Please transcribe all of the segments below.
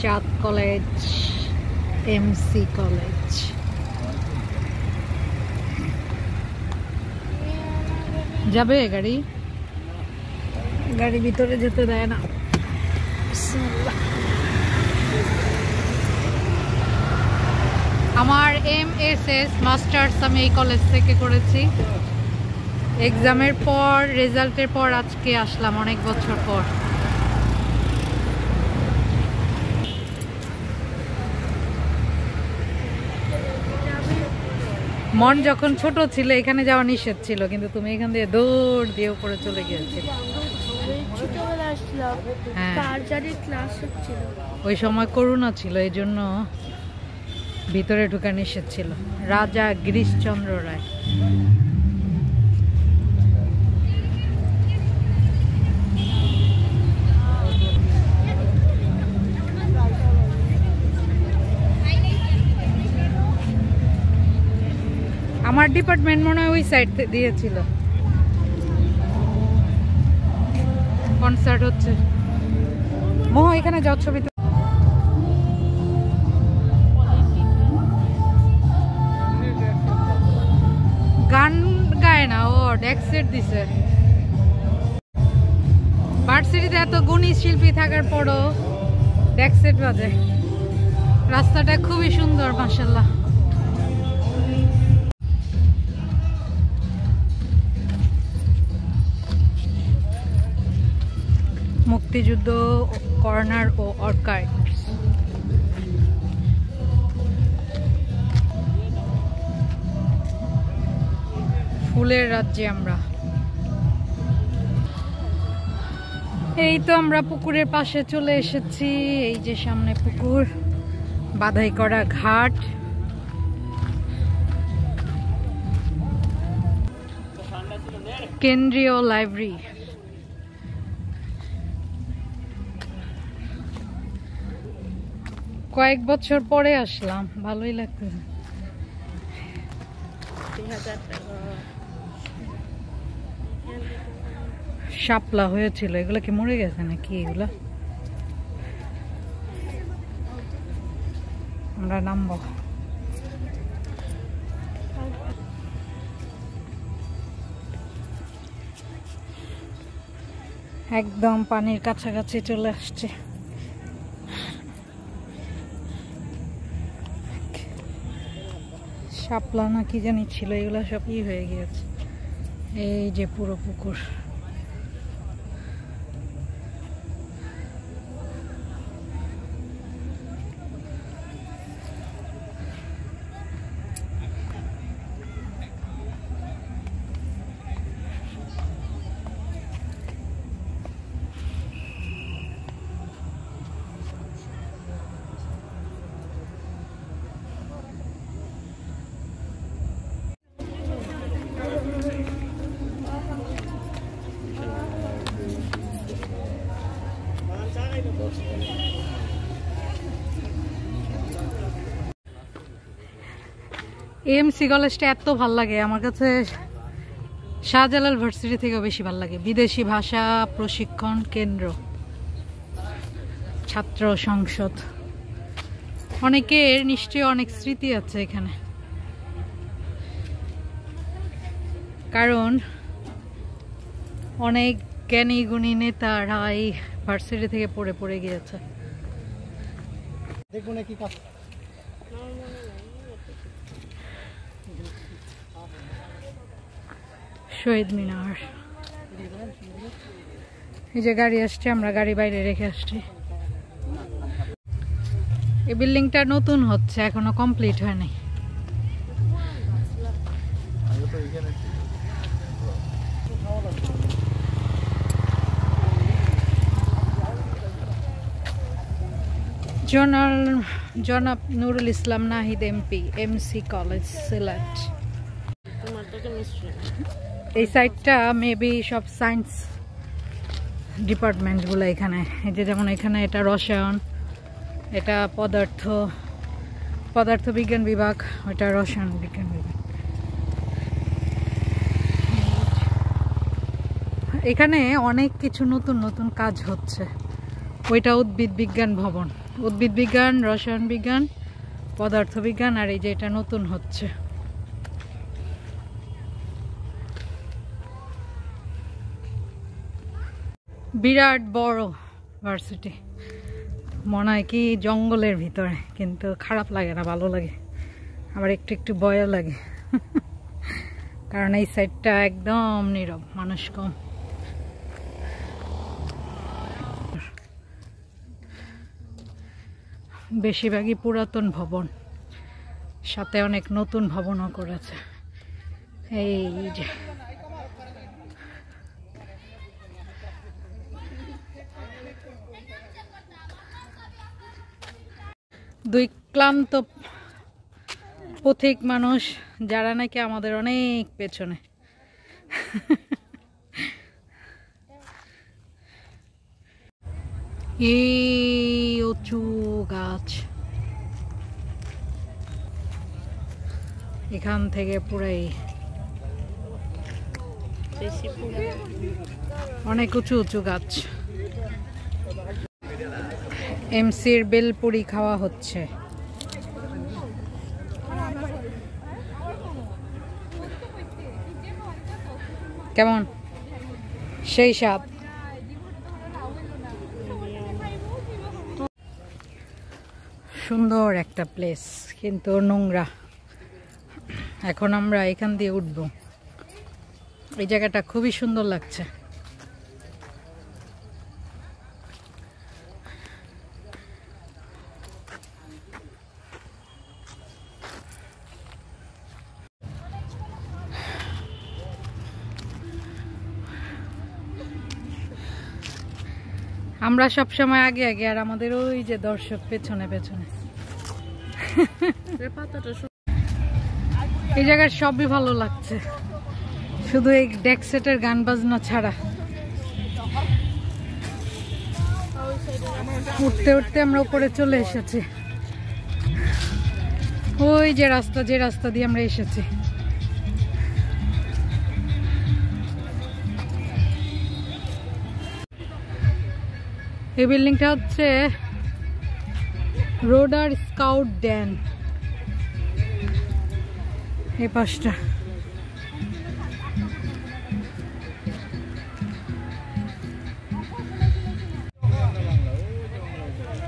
চাঁদ college, MC college. যাবে গাড়ি? গাড়ি ভিতরে যেতে দেয় না। আমার MSS মাস্টার্স আমি এই কলেজ থেকে করেছি। এক্সামের পর, রেজাল্টের পর আজকে আসলাম অনেক বছর পর। মন যখন ছোট ছিল এখানে যাওয়া নিষেধ ছিল, কিন্তু তুমি এখান দিয়ে দৌড় দিয়ে উপরে চলে গিয়েছিলে। ওই সময় করোনা ছিল, এই জন্য ভিতরে ঢোকা নিষেধ ছিল। রাজা গিরিশচন্দ্র রায়। আমার ডিপার্টমেন্ট মনে হয় ওই সাইড দিয়েছিল। কনসার্ট হচ্ছে। মোহ এখানে যাও ছবি। গান গায় না, ও ডেক সেট দিছে। ভার্সিটিতে এত গুণী শিল্পী থাকার পরও ডেক সেট বাজে। রাস্তাটা খুবই সুন্দর মাশাআল্লাহ। মুক্তিযুদ্ধ কর্নার ও আর্কাইভ। ফুলের রাজ্যে আমরা। এই তো আমরা পুকুরের পাশে চলে এসেছি। এই যে সামনে পুকুর, বাধাই করা ঘাট। কেন্দ্রীয় লাইব্রেরি। কয়েক বছর পরে আসলাম, ভালোই লাগতেছে। শাপলা হয়েছিল, এগুলো কি মরে গেছে নাকি? এগুলা আমরা নামবো। একদম পানির কাছাকাছি চলে আসছে। শাপলা না কি জানি ছিল, এগুলো সব হয়ে গিয়েছে। এই যে পুরো পুকুর। এমসি কলেজটা এত ভাল লাগে আমার কাছে, শাহজালাল ভার্সিটি থেকেও বেশি ভাল লাগে। বিদেশি ভাষা প্রশিক্ষণ কেন্দ্র, ছাত্র সংসদ। অনেকের নিশ্চয়ই অনেক স্মৃতি আছে এখানে, কারণ অনেক জ্ঞানী গুণী নেতারা এই ভার্সিটি থেকে পড়ে গিয়েছে। শহীদ মিনার। এই যে গাড়ি আসছে, আমরা গাড়ি বাইরে রেখে আসছি। এই বিল্ডিংটা নতুন হচ্ছে, এখনো কমপ্লিট হয়নি। জনাব Nurul Islam Nahid MP, MC college Sylhet. এই সাইডটা মেবি সব সায়েন্স ডিপার্টমেন্টগুলো এখানে। এই যে যেমন এখানে এটা রসায়ন, এটা পদার্থ বিজ্ঞান বিভাগ, ওটা রসায়ন বিজ্ঞান বিভাগ। এখানে অনেক কিছু নতুন নতুন কাজ হচ্ছে। ওইটা উদ্ভিদ বিজ্ঞান ভবন। উদ্ভিদ বিজ্ঞান, রসায়ন বিজ্ঞান, পদার্থ বিজ্ঞান, আর এই যে এটা নতুন হচ্ছে। বিরাট বড় ভার্সিটি, মনে হয় কি জঙ্গলের ভিতরে, কিন্তু খারাপ লাগে না, ভালো লাগে, আবার একটু একটু ভয়ও লাগে কারণ এই সাইডটা একদম নীরব, মানুষ কম। বেশিরভাগই পুরাতন ভবন, সাথে অনেক নতুন ভবনও করেছে। এই যে দুই ক্লান্ত পথিক মানুষ, যারা নাকি আমাদের অনেক পেছনে। এই উঁচু গাছ, এখান থেকে পুরাই অনেক উঁচু উঁচু গাছ। এমসির বেলপুরি খাওয়া হচ্ছে। কেমন? সেই স্বাদ। সুন্দর একটা প্লেস, কিন্তু নোংরা। এখন আমরা এখান দিয়ে উঠবো। এই জায়গাটা খুবই সুন্দর লাগছে। আমরা সব সময় আগে আগে, আর আমাদের ওই যে দর্শক পেছনে পেছনে। এই জায়গার সবই ভালো লাগছে, শুধু এই ডেক সেটের গান বাজনা ছাড়া। উঠতে উঠতে আমরা উপরে চলে এসেছি। ওই যে রাস্তা দিয়ে আমরা এসেছি। এই বিল্ডিংটা হচ্ছে রোডার স্কাউট ড্যান। এই পাশটা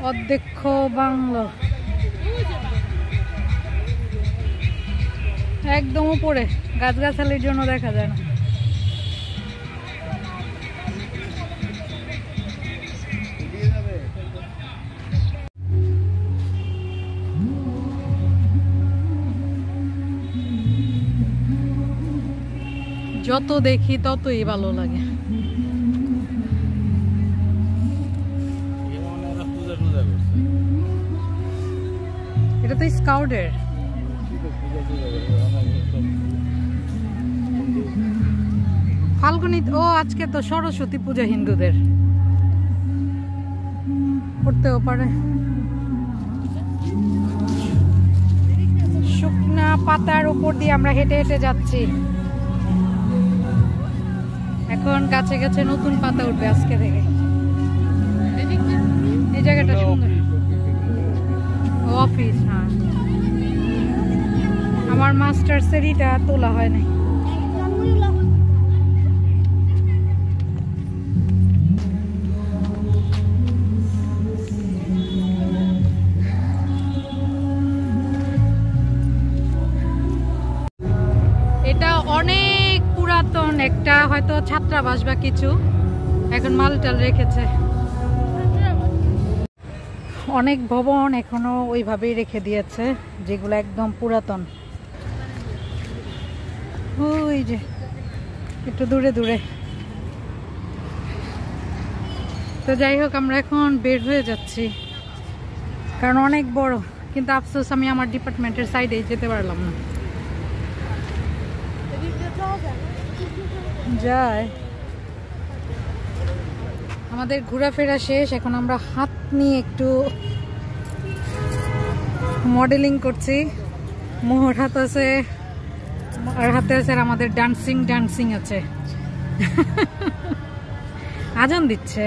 অধ্যক্ষ বাংলো, একদম উপরে, গাছগাছালির জন্য দেখা যায় না। যত দেখি ততই ভালো লাগে। এটা তো স্কাউটের। ফাল্গুনি, ও আজকে তো সরস্বতী পূজা হিন্দুদের, করতেও পারে। শুকনা পাতার উপর দিয়ে আমরা হেঁটে হেঁটে যাচ্ছি। এখন গাছে গাছে নতুন পাতা উঠবে আজকে থেকে। এই জায়গাটা সুন্দর। অফিস, হ্যাঁ। আমার মাস্টার্সের এটা তোলা হয় নাই। এটা অনেক পুরাতন একটা, হয়তো ছাত্রাবাস বা কিছু, এখন মালটাল রেখেছে। অনেক ভবন এখনো ওইভাবেই রেখে দিয়েছে, যেগুলো একদম পুরাতন। ওই যে একটু দূরে দূরে। তো যাই হোক, আমরা এখন বের হয়ে যাচ্ছি, কারণ অনেক বড়। কিন্তু আফসোস, আমি আমার ডিপার্টমেন্টের সাইডে যেতে পারলাম না। যাই, আমাদের ঘোরাফেরা শেষ। এখন আমরা হাত নিয়ে একটু মডেলিং করছি। মোহর হাত আছে, আর হাতে আছে আমাদের ডান্সিং আছে। আজান দিচ্ছে।